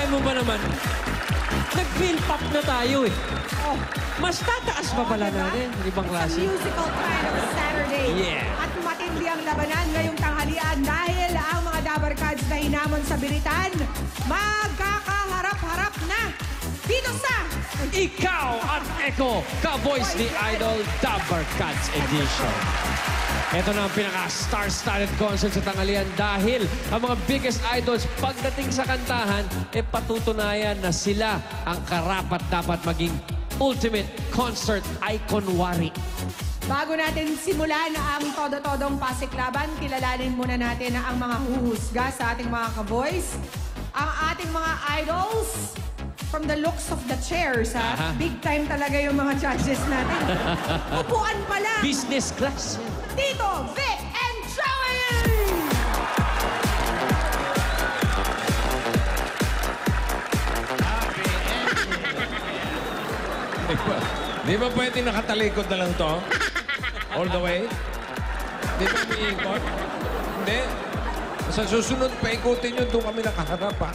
mo ba naman, nag-feel pop na tayo eh. Oh. Mas tataas pa pala natin. Ibang klase. It's a musical kind of Saturday. Yeah. At matindi ang labanan ngayong tanghalian dahil ang mga Dabarkads na hinamon sa biritan, magkakaharap-harap na dito sa Ikaw at Eko, ka-voice ni Idol Dabarkads Edition. Ito na ang pinaka-star-studded concert sa tanghalian dahil ang mga biggest idols pagdating sa kantahan, patutunayan na sila ang karapat-dapat maging ultimate concert icon-wari. Bago natin simulan ang todo-todong pasiklaban, kilalanin muna natin ang mga huhusga sa ating mga ka-voice. Ang ating mga idols, from the looks of the chairs, ha? Big time talaga yung mga judges natin. Upuan pa lang. Business class. Tito, Vic, and Joey! Di ba pwede nakatalikod na lang to? All the way? Di ba umiikot? Hindi. Sa susunod, paikutin nyo, doon kami nakaharap, ha?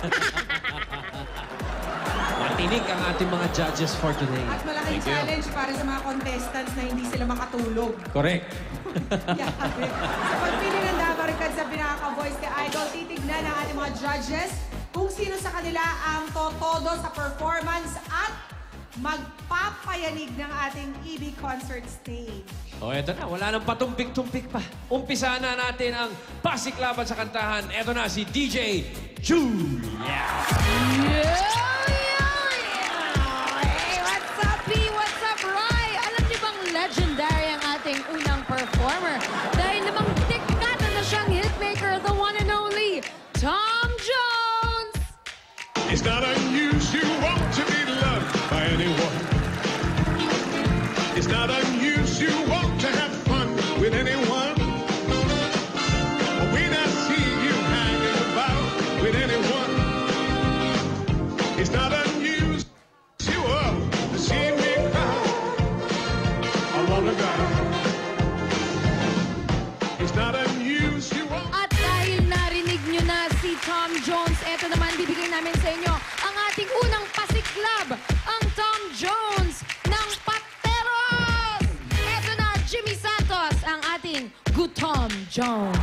Matinig ang ating mga judges for today. At malaking challenge para sa mga contestants na hindi sila makatulog. Correct. Sa pagpili ng Dabarkads sa pinaka-voice ni Idol, titignan ng ating mga judges kung sino sa kanila ang totodo sa performance at magpapayanig ng ating EB concert stage. O, eto na. Wala nang patumpik-tumpik pa. Umpisa na natin ang pasiklaban sa kantahan. Eto na si DJ Julia. Hey, what's up, P? What's up, Roy? Alam niyo bang legendary ang ating unang performer? Dahil namang tikata na siyang hitmaker, the one and only Tom Jones! It's not unusual to be loved by anyone. It's not unusual to have fun with anyone. When I see you hanging about with anyone, it's not unusual to see me cry. I wanna die. It's not unusual. At dahil narinig niyo na si Tom Jones, eto naman bibigyan namin sa inyo ang ating unang pasiklab, ang Tom Jones ng Pateros! Eto na, Jimmy Santos, ang ating Good Tom Jones.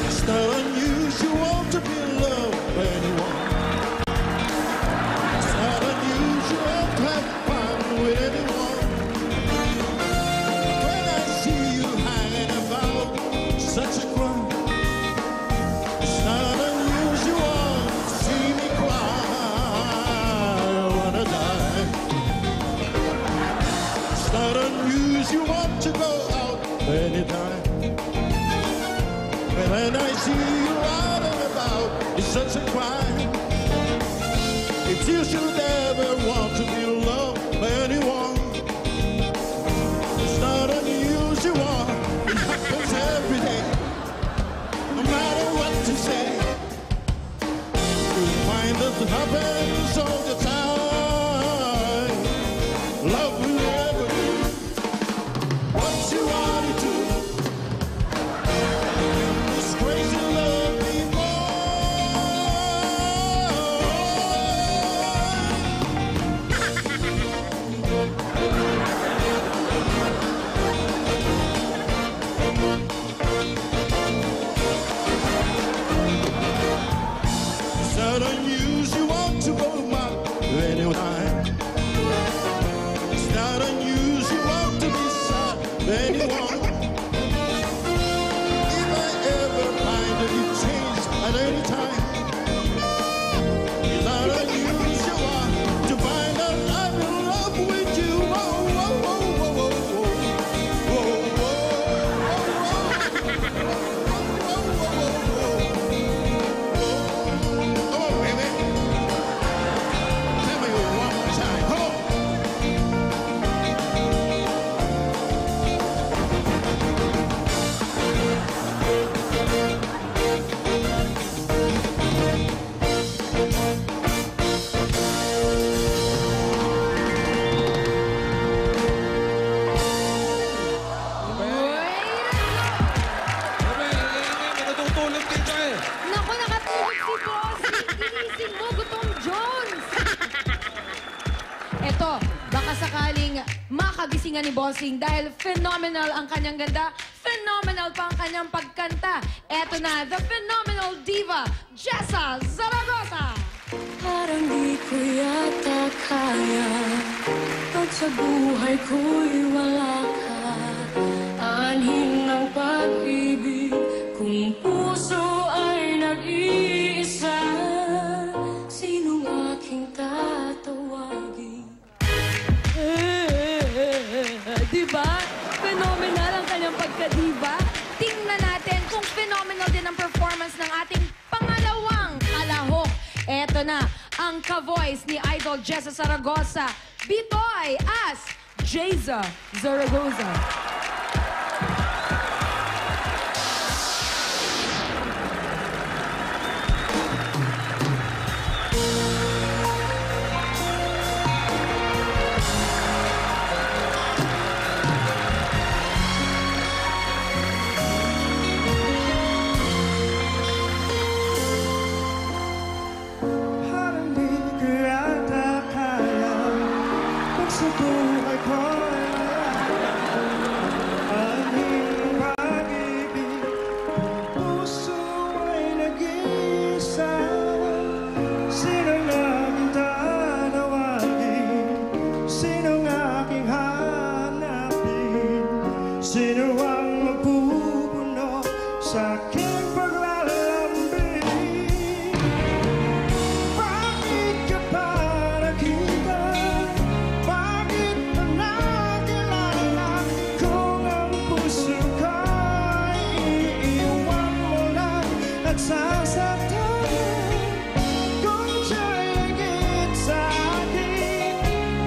It's not unusual to be loved by anyone. It's not unusual to have fun with anyone. When I see you hanging about, such a crime. It's not unusual to see me cry. I wanna die. It's not unusual to go out anytime. When I see you out and about, it's such a crime. If you should ever want to be loved by anyone, it's not unusual. It happens every day. No matter what you say, you'll find that it happens all the time. Love will never do what you want it to. Crazy love me It's not unusual to nakapulot dito eh. Naku, nakatulog si Bossing. Ginising mo, Gutom Jones. Eto, baka sakaling makagisingan ni Bossing dahil phenomenal ang kanyang ganda, phenomenal pa ang kanyang pagkanta. Eto na, the phenomenal diva, Jessa Zaragoza. Parang di ko yata kaya pag sa buhay ko'y wala ka. Anhin ng pag-ibig kung puso ay nag-iisa. Sinong aking tatawagin? Diba? Phenomenal ang kanyang pagka-diva. Tingnan natin kung phenomenal din ang performance ng ating pangalawang kalahok. Eto na, ang ka-voice ni Idol Jessa Zaragoza, Bitoy as Jeza Zaragoza. Parang di ko yata kaya pag sa buhay ko'y aning pag-ibig, puso ay nag-iisa. Sinong aking tatawagin? Sinong aking hanapin? Sino ang magpupuno sa aking paglalambing? Bakit ka pa nakita? Bakit pa nakilala? Kung ang puso ko'y iiwan mo lang at sasaktan. Kung siya'y higit sa akin,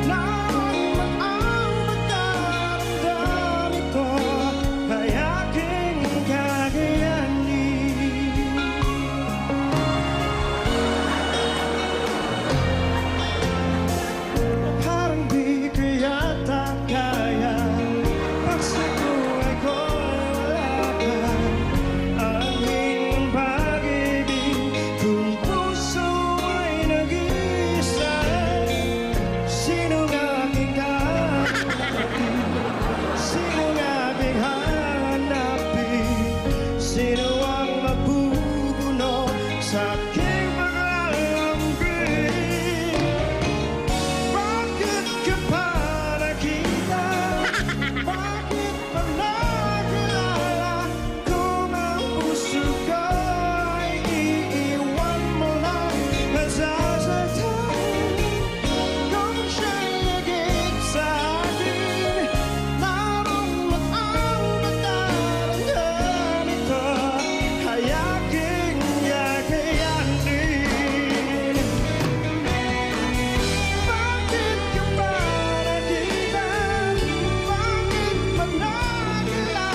naman ang magdaramdam ito ay aking kakayanin. Parang di ko yata kaya pag sa buhay ko'y wala ka. Aning pag-ibig kung puso ay nag-iisa. Sinong aking hanapin? Sinong aking hanapin? Sino ang magbubuno sa aking paglalambing? Bakit ka pa nakita? Bakit pa nakilala? Kung ang puso ko'y iiwan mo lang at sasaktan. Kung siya'y higit sa akin, naroon ang magdaramdam ito ay aking kakayanin. Bakit ka ba nakita? Bakit pa nakilala?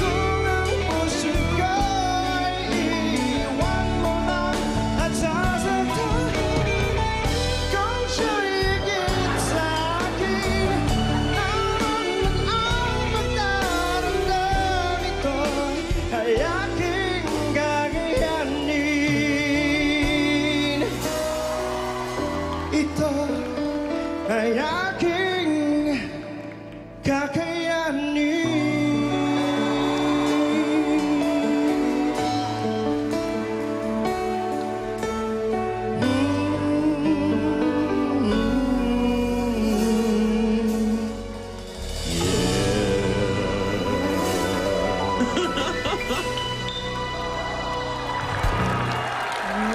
Kung ang puso ko'y iiwan mo lang at sasaktan. Kung siya'y higit sa akin, naroon ang magdaramdam ito ay aking kakayanin. Ito ay aking kakayanin.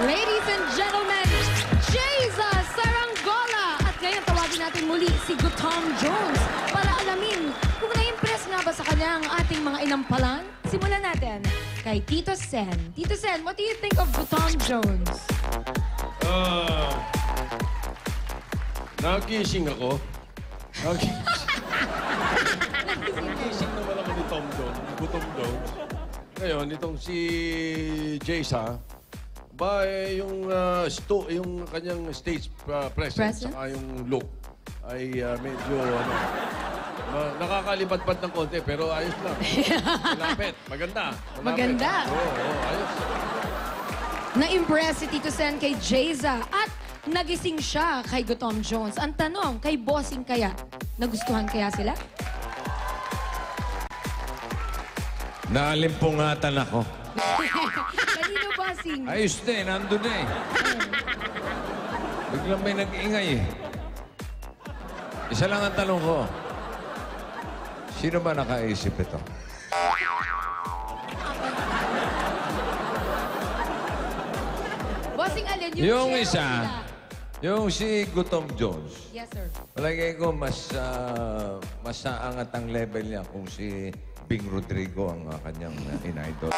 Ladies and gentlemen, Jeza Zaragoza. At ngayon tawagin natin muli si Gutom Jones para alamin kung na-impress nga ba sa kanya ang ating mga inampalan. Simulan natin kay Tito Sen. Tito Sen, what do you think of Gutom Jones? Nagising ako. Nagising naman ako ni Tom Jones, Gutom Jones. Ngayon, itong si Jessa, ba yung yung kanyang stage presence Presence? saka yung look ay medyo nakakalipad-pad ng konti pero ayos lang. Malapit. Maganda. Malapit. Maganda. Oo, ayos. Na-impress si Tito Sen kay Jayza at nagising siya kay Gutom Jones. Ang tanong, kay Bossing kaya, nagustuhan kaya sila? Naalimpungatan ako. Kanino, Bossing? Ayos na eh, nandun na eh. Biglang may nag-ingay eh. Isa lang ang tanong ko. Sino ba nakaisip ito? Bossing, alin Yung share isa, nila? yung si Gutom Jones. Yes, sir. Palagay ko mas masaangat ang level niya kung si Bing Rodrigo ang kanyang in-idol.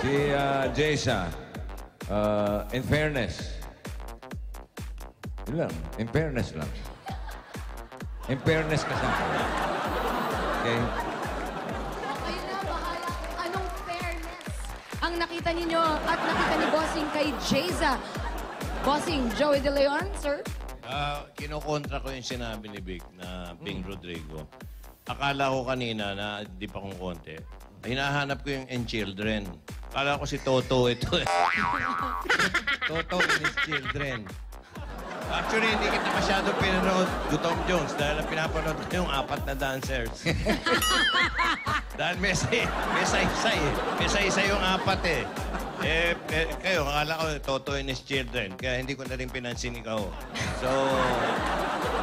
Si Jayza, in fairness, yun lang, in fairness lang. In fairness ka sa akin. Okay? Okay na, bahala kung anong fairness ang nakita ninyo at nakita ni Bossing kay Jayza. Bossing, Joey De Leon, sir? Kinukontra ko yung sinabi ni Vic na Bing Rodrigo. Akala ko kanina na di pa kong konti. Hinahanap ko yung And Children. Akala ko si Toto ito eh. Toto and his children. Actually, hindi kita masyado pinanood Gutom Jones dahil ang pinapanood ko yung 4 na dancers. Dahil may isa-isa eh. May isa-isa yung 4 eh. Kayo, akala ko Toto and his children. Kaya hindi ko na rin pinansin ikaw. So,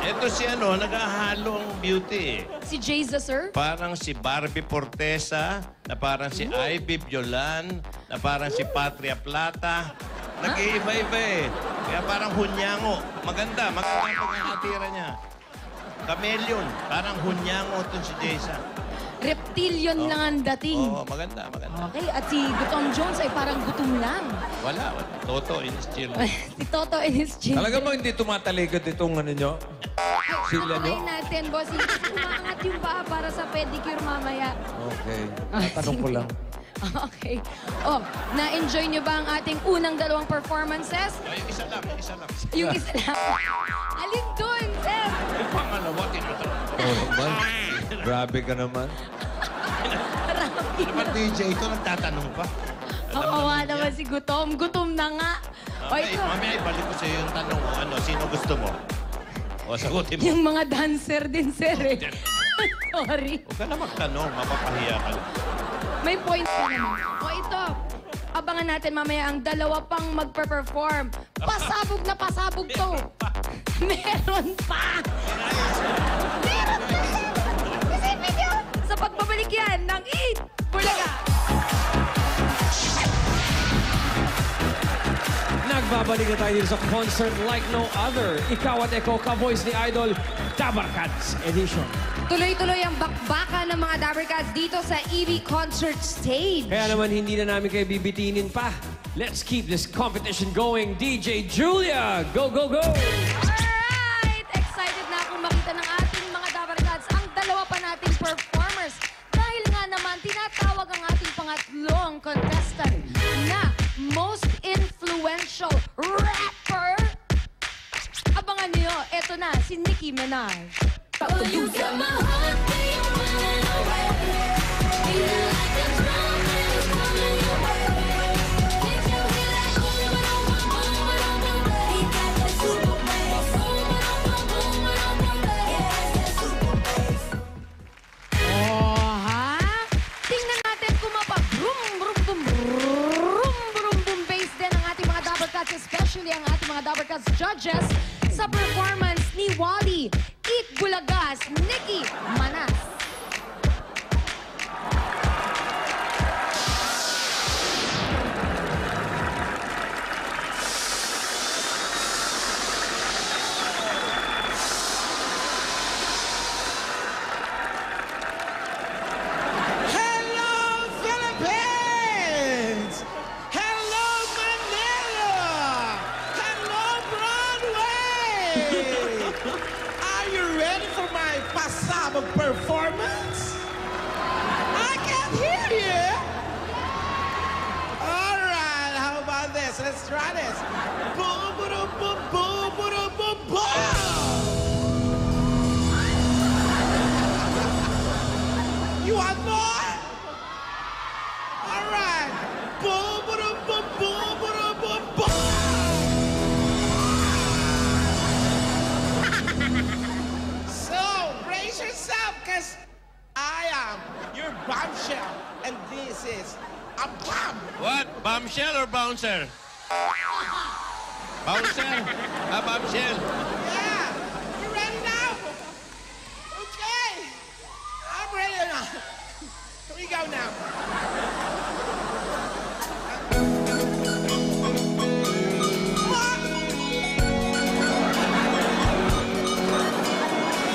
eto si naghahalo ang beauty eh. Si Jayza, sir? Parang si Barbie Fortesa, na parang si Ivy Violan, na parang si Patria Plata. Nag-iiba-iba eh. Kaya parang hunyango. Maganda ang pagkakatira niya. Chameleon, parang hunyango itong si Jayza. Reptilian lang ang dating. Oo, maganda. Okay, at si Gutom Jones ay parang gutom lang. Wala. Toto and his children. Si Toto and his children. Talaga ba hindi tumatalikod itong nyo? Sila Okay nyo? natin, Bossing. Kasi umaangat yung paa para sa pedicure mamaya. Okay. Tatanong ko lang. Okay. Oh, na-enjoy nyo ba ang ating unang 2 performances? Yung isa lang. Yung isa lang. Alin doon, sir? Yung pangalawa, tinatanong. Oh, man. Grabe ka naman. Naman DJ ito, nagtatanong pa. Oo nga naman si Gutom. Gutom na nga. O ito, Mamaya ibalik ko sa iyo yung tanong mo, sino gusto mo? O, sagutin mo. yung mga dancer din, sir eh. Sorry. Huwag ka na magtanong, mapapahiya ka lang. May point ka naman. O ito, abangan natin mamaya ang 2 pang magpe-perform. Pasabog na pasabog to. Meron pa! Meron pa! Isipin nyo! Sa pagbabalik yan ng Eat Bulaga! Nagbabalik na tayo dito sa concert like no other. Ikaw at Eko, ka-voice ni Idol, Dabar Cats Edition. Tuloy-tuloy ang bakbaka ng mga Dabber Cats dito sa EV Concert Stage. Kaya naman hindi na namin kayo bibitinin pa. Let's keep this competition going. DJ Julia, go, go, go! Alright! Excited na akong makita ng ating mga Dabber Cats ang 2 pa nating performers. Dahil nga naman, tinatawag ang ating pangatlong contestant na most influential rapper. Abangan niyo, eto na, si Nicki Minaj. Oh, you got my heart beating running away. Feeling like a drum and it's coming your way. Did you hear that? Boom, boom, boom, boom, boom, boom. He got that super bass. Boom, boom, boom, boom, boom, boom. Yeah, it's that super bass. Oh, ha? Tingnan natin kung mapa-brum, brum, brum, brum, brum, brum, bass din ang ating mga Dabber Cats, especially ang ating mga Dabber Cats judges sa performance ni Wally, Eat Bulagas, Nicki Manas. Hello, Philippines! Hello, Manila! Hello, Broadway! Are you ready for my pasabog performance? I can't hear you! All right, how about this? Let's try this. Boom, boom, boom, boom, boom, boom, boom! You You want more? All right. Boom, boom, boom, boom, boom, boom, boom. So, brace yourself, because I am your bombshell, and this is a bomb. What? Bombshell or bouncer? Bouncer? Bombshell. Yeah. You ready now? Okay. I'm ready now. Here we go now.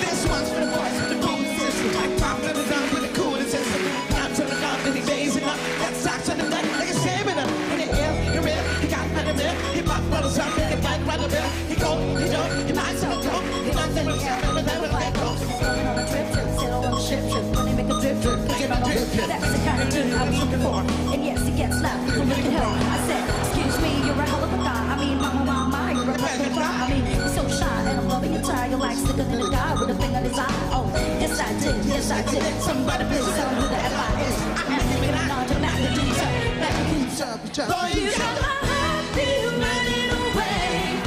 This one's for the boys with the boom system. Like pop and the gun with the cooling system. Not to the gun, and he raising up. Got socks on the neck, like a shaving up. In the air, you're real. He got out of there. He pop bottles up, and he bite right up there. He go, he don't, he might sell dope. He not in the air, and never let go. On a trip, sail on a ship, when they make a drip, get on a whip. That's the kind of dude I was looking for. And yes, he gets slapped for looking hell. I said, excuse me, you're a hell of a guy. I mean, mama, you're a fucking fly. I mean, you're so shy, and I'm loving your tie. You're like slicker than a guy with a thing on his eye. Oh, yes I did, yes I did. Somebody please tell me who the F I is. I'm asking me not to not to do so. That keeps up, boy, you got my heart beat running away.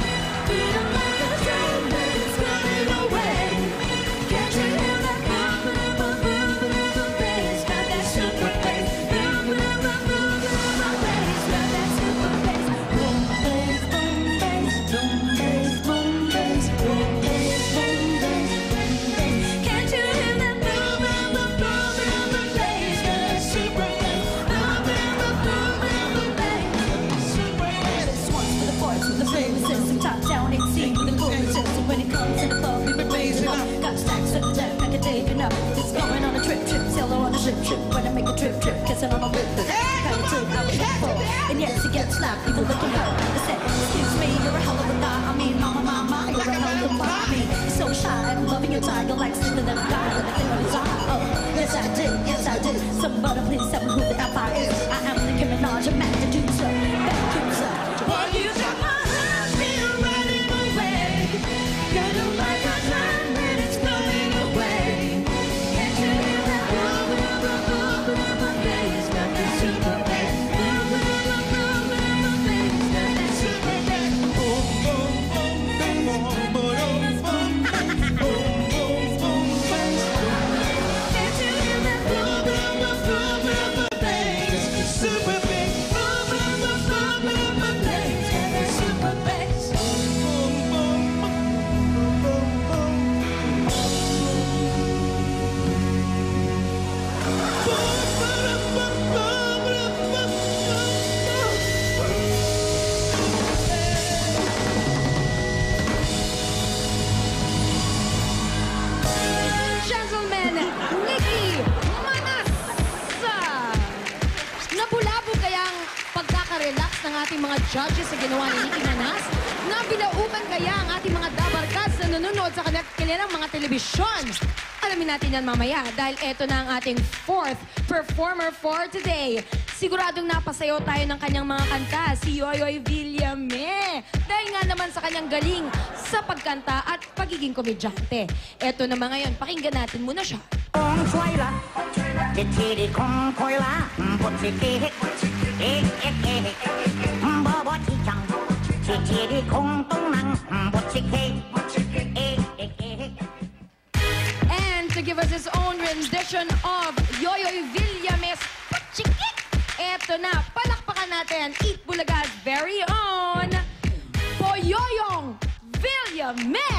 Feeling like a train that is running away. Can't you hear that boom, boom, boom, boom, boom, boom, bass? Got that super bass. Boom, boom, boom, boom, boom, boom, bass. Got that super bass. Boom, bass, boom, bass. Boom, bass, boom, bass. Boom, bass, boom, bass. Can't you hear that boom, boom, boom, boom, boom, boom, bass? Got that super bass. Boom, boom, boom, boom, boom, boom, bass. Super bass. This one's for the boys with the famous system. Top down AC with the cool system. When it comes to the club, we've been raising up. Got stacks of the deck, like a David up. It's going on a trip, sailor on a ship. When I make a trip, kissing on a lip. Kind of trip I was looking for. And yes, he gets slapped, people looking hurt. I said, excuse me, you're a hell of a guy. I mean, mama, you're a hell of a guy. I mean, you're so shy, and I'm loving your tie. You're like slicker than a guy with a thing on his eye. Oh, yes I did, yes I did. Somebody please tell me who the F I is. I am Nicki Minaj, a Mac Medusa. Back Medusa. Boy, you got my heart still running away. Got a like a train when it's going away. Can't you hear that boom, boom, boom, boom, boom, boom, bass? Got that super bass. Boom, boom, boom, boom, boom, boom, bass. Got that super bass. Boom, boom, boom, bass. Boom, boom, boom, bass. Boom, boom, boom, bass. Can't you hear that boom, boom, boom, boom, boom, boom, bass? Super bass. Boom, boom, boom, boom, boom, boom, bass. Got that super bass. Boom, boom, boom, boom, boom, boom. Gentlemen, Nicki Manasa! Nabulabog kaya ang pagkaka-relax ng ating mga judges sa ginawa ni Nicki Manas? Nabilauban kaya ang ating mga dabarkas na nanonood sa kanilang mga telebisyon? Alamin natin yan mamaya dahil eto na ang ating fourth performer for today. Siguradong napasayaw tayo ng kanyang mga kanta, si Yoyoy Villame. Dahil nga naman sa kanyang galing sa pagkanta at pagiging komedyante. Eto naman ngayon, pakinggan natin muna siya. Kong suela, titiri kong koila, putsiki, bobo chichang, titiri kong tunang, putsiki, And to give us his own rendition of Yoyoy Villame's Pachikik, eto na, palakpakan natin, Eat Bulaga's very own, Poyoyong Villame!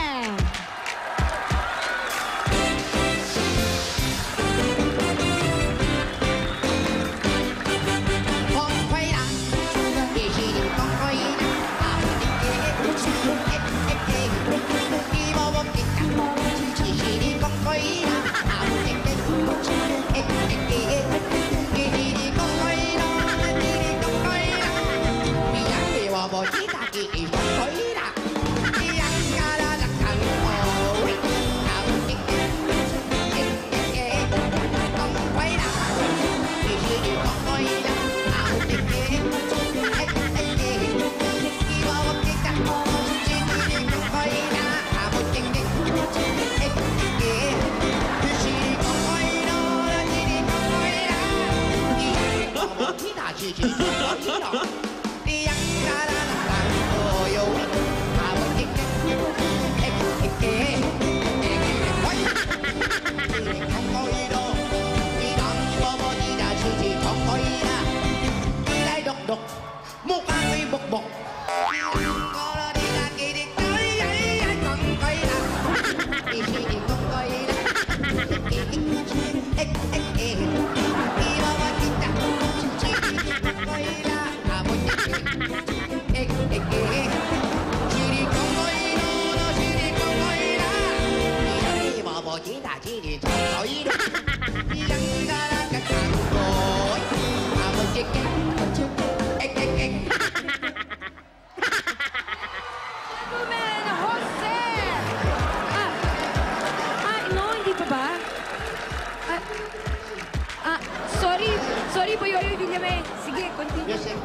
Hãy subscribe cho kênh Ghiền Mì Gõ để không bỏ lỡ Mukha ko'y bukbok. Gentlemen, Jose! No, hindi pa ba? Sorry, Boyoyo Villame. Sige, continue. Yes, sir.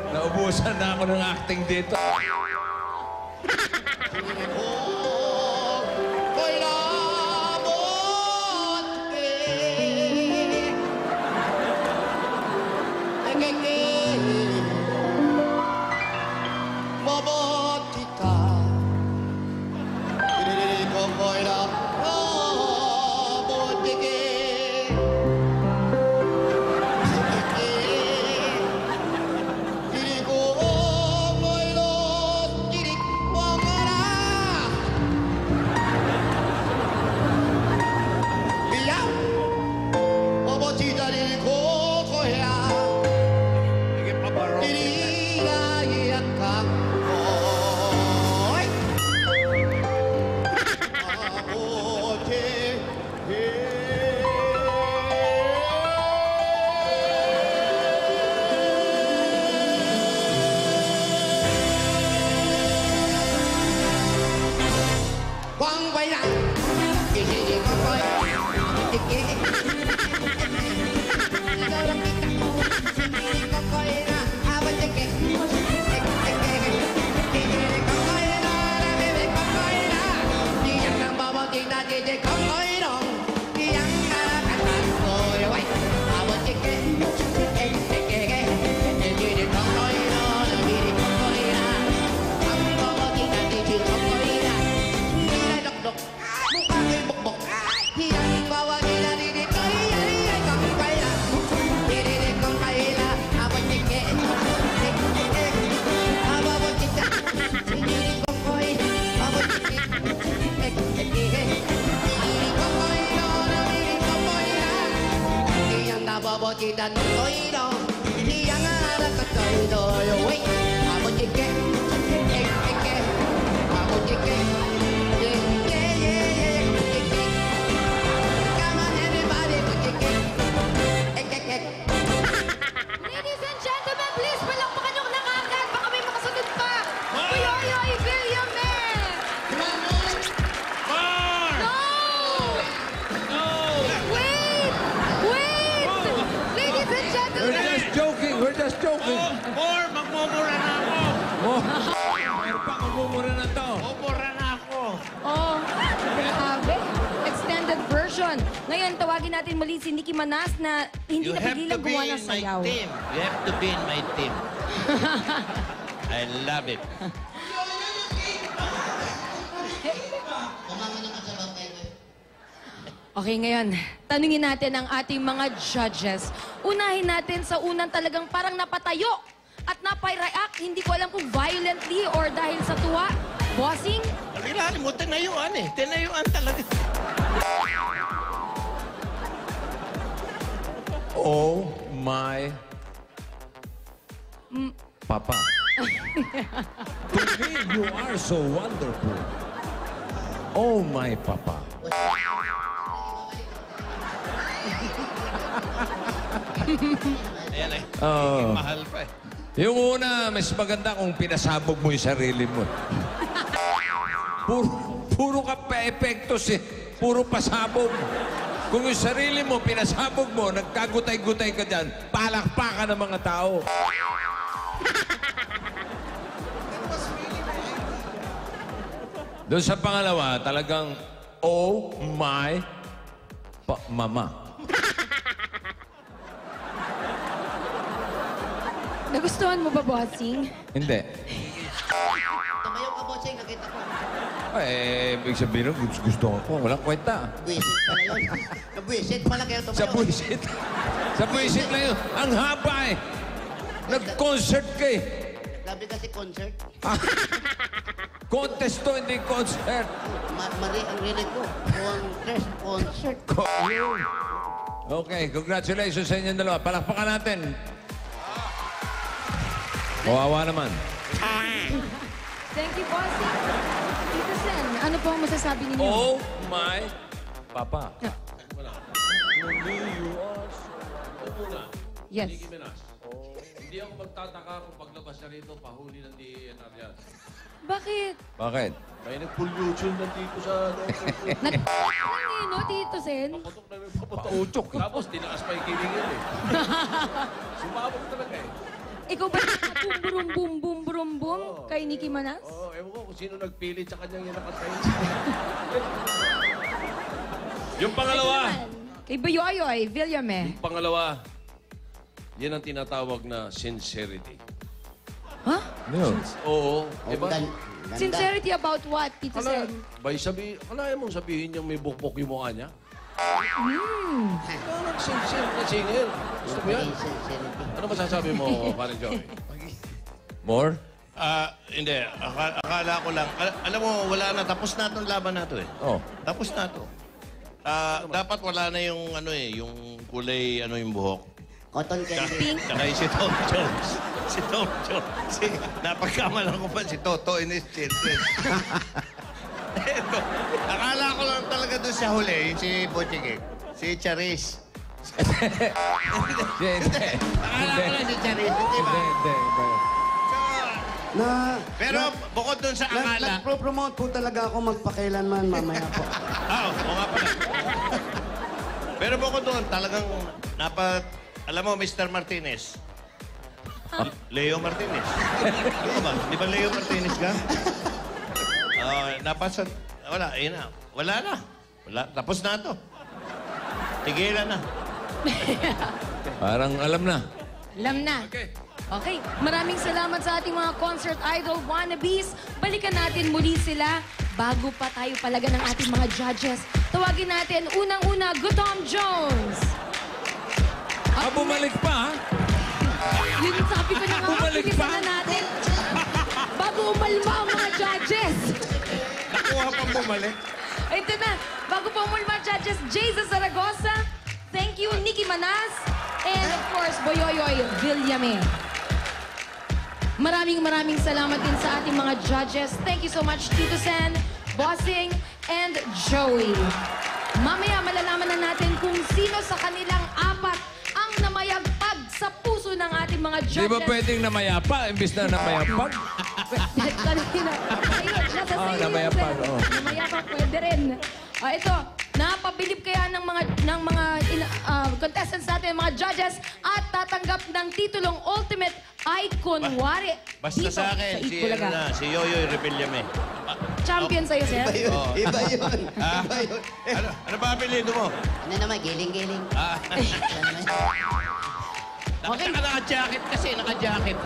Naubusan na ako ng acting dito. bobochitan toido, iyang arat at toido, wait, abochike, abochike, come on everybody, abochike, Ladies and gentlemen, please, palakpakan yung nakagad. Baka may makasunod pa. Buyoyoy Villamer! No! No! Wait! Wait! Ladies and We're gentlemen! just joking. We're just joking. Or, magmumura na ako. Meron pa, magmumura na to. Mumura na ako. Oh, grabe. Extended version. Ngayon, tawagin natin muli si Nicki Manas na hindi You have to napigilan be gumawa in ng my sayaw. team. You have to be in my team. I love it. Okay, ngayon, tanungin natin ang ating mga judges. Unahin natin sa unang talagang parang napatayo at napay-react. Hindi ko alam kung violently or dahil sa tuwa. Bossing? Pag-ilalim mo, tinayuan eh. Tinayuan talaga. Oh my Papa. To me, you are so wonderful. Oh my Papa. Ayan eh. Oh. Mahal pa eh. Yung una, mas maganda kung pinasabog mo yung sarili mo. Puro ka pa-epektos eh. Puro pasabog. Kung yung sarili mo, pinasabog mo, nagkagutay-gutay ka dyan, palakpakan ng mga tao. Doon sa pangalawa, talagang, oh my mama. Nagustuhan mo ba, Bossing? Hindi. Tumayo ka, bossing, nakita ko. Ibig sabihin, gusto ko. Walang kwenta. Buwisit pala yun. Buwisit pala kayo tumayo. Sa buwisit. Sa buwisit na yun. Ang haba eh. Nag-concert ka eh. Sabi kasi concert. Contest to, hindi concert. Mali ang rinig ko. Concert. Okay, congratulations sa inyong dalawa. Palakpakan natin. Kawawa naman. Thank you, Bossing. Tito Sen, ano po ang masasabi ninyo? Oh my Papa. Yes. Nicki Minaj. Hindi ako magtataka kung paglabas niya rito, pahuli ng DNR yan. Bakit? Bakit? May nag-pollution nandito sa... Ano, Tito Sen? Paputok na may paputok. Tapos, tinakas pa yung kilingin eh. Sumabog talaga eh. Ikaw ba yung bum bum bum bum bum kay Nicki Manas? Oo, ewan ko kung sino nagpilit sa kanyang inakasay. Yung pangalawa. Kay Buyoyoy Villamer. Yung pangalawa, yan ang tinatawag na sincerity. Ha? Ano yun? Oo, diba? Sincerity about what, Tito Sen? Kalahin mong sabihin niyang may bukbok yung mukha niya? Ikaw nag-sincere na singer. Gusto mo yan? Ano masasabi mo, Paring Joey? More? Hindi. Akala ko lang. Alam mo, wala na. Tapos na itong laban na ito eh. Oh. Tapos na ito. Dapat wala na yung ano eh, yung kulay, ano yung buhok. Cotton candy. Pink. Tsaka yung si Tom Jones. Si Tom Jones. Napagkamalan ko pa si Toto in his children. Eto, akala ko lang talaga doon sa huli, yung si Bochike. Si Charis. Hindi. Akala ko lang si Charis, di ba? Hindi. Pero bukod doon sa akala... Nagpro-promote po talaga ako magpakailanman mamaya po. Oo nga pala. Pero bukod doon, talagang alam mo, Mr. Martinez. Leo Martinez. Di ba? Di ba Leo Martinez ka? Wala, ayun na. Wala na. Wala. Tapos na to. Tigilan na. Parang alam na. Alam na. Okay. Maraming salamat sa ating mga concert idol wannabes. Balikan natin muli sila bago pa tayo palaga ng ating mga judges. Tawagin natin unang-una, Gutom Jones. Bumalik pa, ha? Yun yung sabi ko na nga, Bumalik bilisan pa? na natin. Bago umalma ang mga judges. Nakuha pang bumalik. Ito na, bago pa umalma ang judges, Jayza Zaragoza. Thank you, Nicki Manas. course, Boyoyoy Villame. Maraming salamat din sa ating mga judges. Thank you so much, Tito Sen, Bossing, and Joey. Mamaya malalaman na natin kung sino sa kanilang apat ang namayagpag sa puso ng ating mga Di judges. ba pwedeng namayapa, imbis na namayapag? Kanina. Ayun, siya sa sa'yo. namayapag, oo. Namayapag, pwede rin. Ito, napabilib kaya ng mga contestants natin, mga judges, at tatanggap ng titulong Ultimate Icon Wari. Basta dito sa akin, si, Itbulaga. si Yoyoy Rebillame. Champion sa'yo, sir. Iba yun. Ano ba apelido mo? Ano naman, giling-giling. Okay. Naka-jacket kasi, naka-jacket.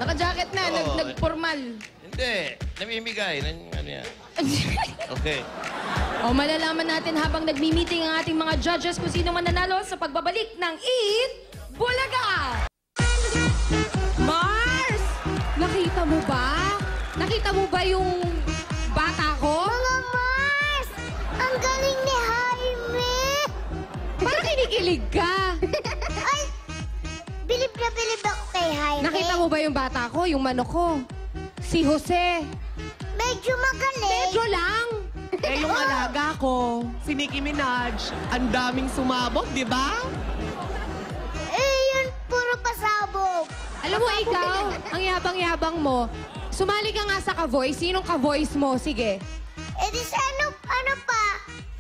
Naka-jacket na, Oo. nag-formal. Hindi, namimigay. Ano yan? Okay. Malalaman natin habang nagmi-meeting ang ating mga judges kung sino mananalo sa pagbabalik ng Eat Bulaga! Mars! Nakita mo ba? Nakita mo ba yung bata ko? Mga Mars! Ang galing ni Jaime! Parang kinikilig ka. Ay! Bilib na bilib ako kay Jaime. Nakita mo ba yung bata ko, yung manok ko? Si Jose. Medyo magaling. Medyo lang. Eh, yung alaga ko, si Nicki Minaj, ang daming sumabog, di ba? Eh, yun puro pasabog. Alam mo, ikaw, ang yabang-yabang mo. Sumali ka nga sa ka-voice. Sinong ka-voice mo? Sige. Eh di sa ano pa?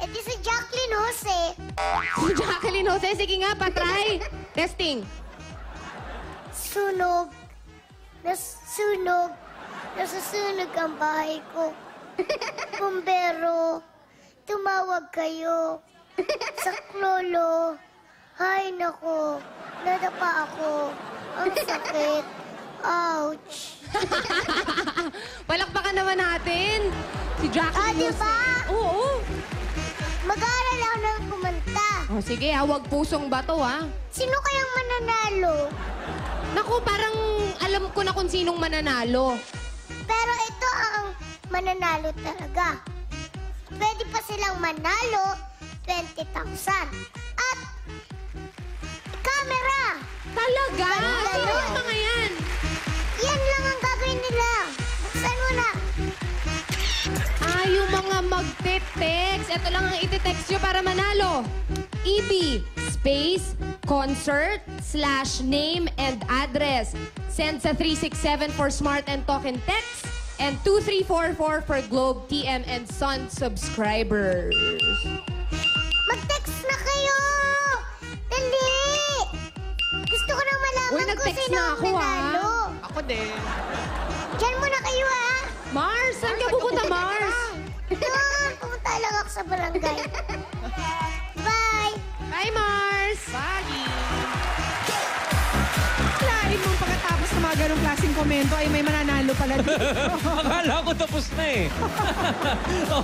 Eh di sa Jacqueline Jose. Si Jacqueline Jose. Sige nga, patry. Testing. Sunog. Nasunog. Nasusunog ang bahay ko. Bumbero, tumawag kayo. Sa klolo. Hay nako, nadapa ako. Ang sakit. Ouch. Palakpakan naman natin. Si Jacqueline Jose. Diba? Oo. Mag-aaral ako ng kumanta. Sige, huwag pusong bato, ha? Sino kayang mananalo? Naku, parang alam ko na kung sinong mananalo. Pero ito ang mananalo talaga. Pwede pa silang manalo 20,000. At camera! Talaga? Sino Ganun. ang mga yan? Yan lang ang gagawin nila. Buksan mo na. Yung mga magte-text. Ito lang ang iti-text nyo para manalo. EB space concert /name and address. Send sa 367 for smart and token text and 2344 for Globe, TM, and Sun subscribers. Mag-text na kayo! Dali! Gusto ko nang malaman Uy, kung nag-text sino na ang ako, nanalo. Ako din. Diyan muna kayo, ha? Mars, saan ka pupunta, Mars? Doon, pumunta lang ako sa barangay. Bye! Bye, Mars! Bye! Lain mo pagkatapos ng mga ganong klaseng komento ay may mananalo pala dito. Akala ko tapos na eh.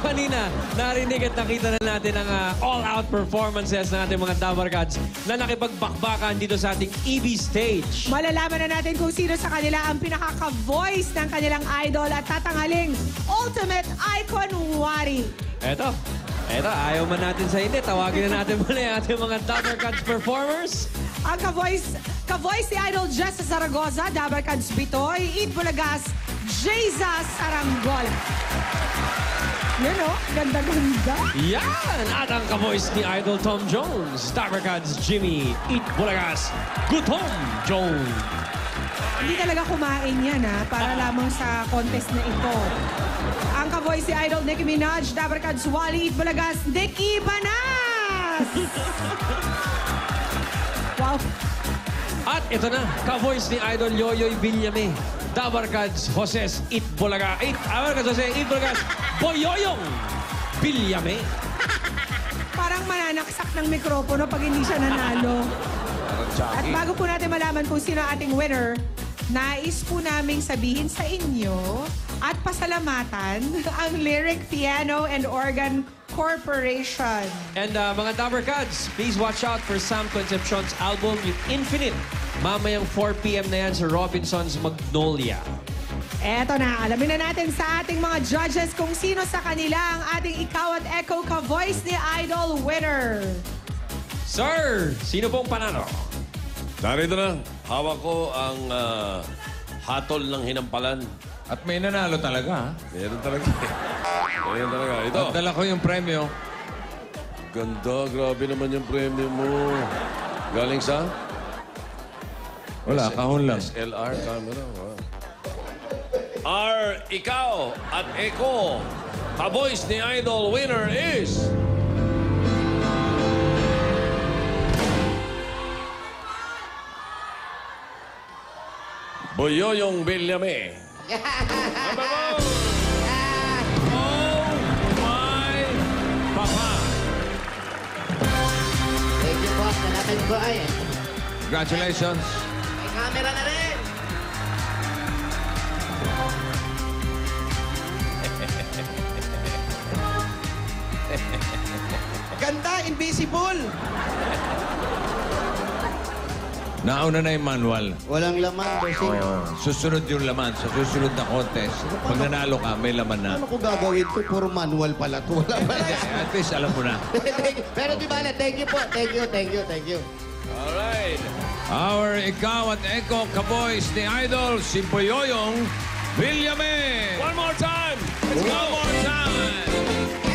Kanina, narinig at nakita na natin ang all-out performances ng ating mga Dabarkads na nakipagbakbakan dito sa ating EB stage. Malalaman na natin kung sino sa kanila ang pinakaka-voice ng kanilang idol at tatangaling Ultimate Icon Wari. Eto, ayaw man natin sa hindi. Tawagin na natin muna yung ating mga Dabarkads performers. Ang ka-voice ni Idol Jessa Zaragoza, Dabarkads Bitoy, Eat Bulagas, Jeza Saranggola. Yan o, ganda-ganda. Yan! At ang ka-voice ni Idol Tom Jones, Dabarkads Jimmy, Eat Bulagas, Gutom Jones. Hindi talaga kumain yan para lamang sa contest na ito. Ang ka-voice ni Idol Nicki Minaj, Dabarkads Wally, Eat Bulagas, Nicki Banas! Wow. At ito na, ka-voice ni Idol Yoyoy Villame, Dabarkads Joses Eat Bulaga. Dabarkads Jose Eat Bulagas, Boyoyong Villame. Parang mananaksak ng mikropono pag hindi siya nanalo. At bago po natin malaman kung sino ang ating winner, nais po naming sabihin sa inyo at pasalamatan ang Lyric Piano and Organ Corporation. And mga Dabarkads, please watch out for Sam Concepcion's album, yung Infinite. Mamayang 4 p.m. na yan sa Robinson's Magnolia. Eto na, alamin na natin sa ating mga judges kung sino sa kanila ang ating Ikaw at Echo ka-voice ni Idol winner. Sir, sino pong panalo? Narito na. Hawak ko ang hatol ng hinampalan. At may nanalo talaga, ha? Meron talaga. Meron talaga. Ito. At dala ko yung premyo. Ganda. Grabe naman yung premyo mo. Galing sa? Wala, kahon lang. SLR camera. Wow. Ikaw at Eko, ka-voice ni Idol winner is... Boyoyong Villame. Number one. Oh my Papa. Thank you po. Nanapin ko ay. Congratulations. May camera na rin. Ganda, invisible. Nauna na yung manual. Walang laman, bossing. Susunod yung laman. Sa susunod na contest, pag nanalo ka, may laman na. Ano ko gagawin to? Puro manual pala to. Wala pala. At least alam mo na. Pero di ba, thank you po. Thank you, thank you, thank you. Alright. Our Ikaw at Eko ka-voice ni Idol, si Boyoyong Villame. One more time. One more time.